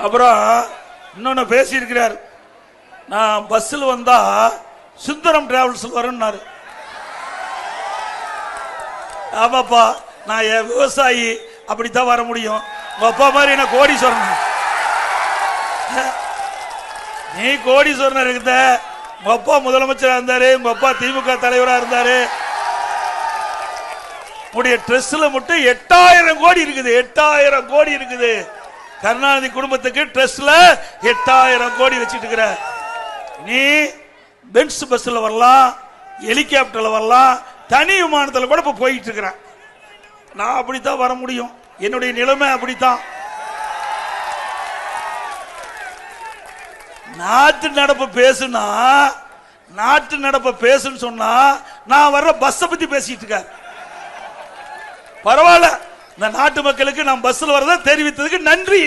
அப்புறம் இன்னொன்னு பேசியிருக்கிறார், நான் பஸ்ஸில் வந்தா சுந்தரம் டிராவல்ஸ் வரும்னாரு. ஆமாப்பா, நான் என் விவசாயி, அப்படித்தான் வர முடியும். உங்க அப்பா மாதிரி என்ன கோடீஸ்வரன், நீ கோடீஸ்வரன் இருக்குத. உங்க அப்பா முதலமைச்சரா இருந்தாரு, உங்க அப்பா திமுக தலைவரா இருந்தாரு. உடைய ட்ரெஸ்ல மட்டும் 8000 கோடி இருக்குது. 8000 கோடி இருக்குது. கருணாநிதி குடும்பத்துக்கு ட்ரெஸ்ல 8000 கோடி வச்சிட்டு இருக்கிற நீ. பென்ஸ் பஸ்ல வரலாம், ஹெலிகாப்டர்ல வரலாம், தனி விமானத்தில் கூட இப்ப போயிட்டு இருக்கிறேன். நான் அப்படித்தான் வர முடியும். என்னுடைய நிலைமை அப்படித்தான். நாட்டு நடப்பு பேசுனா, நாட்டு நடப்பு பேசுன்னு சொன்னா நான் வர்ற பஸ் பத்தி பேசிட்டு இருக்க. பரவாயில்ல, இந்த நாட்டு மக்களுக்கு நான் பஸ்ல வரத தெரிவித்ததுக்கு நன்றி.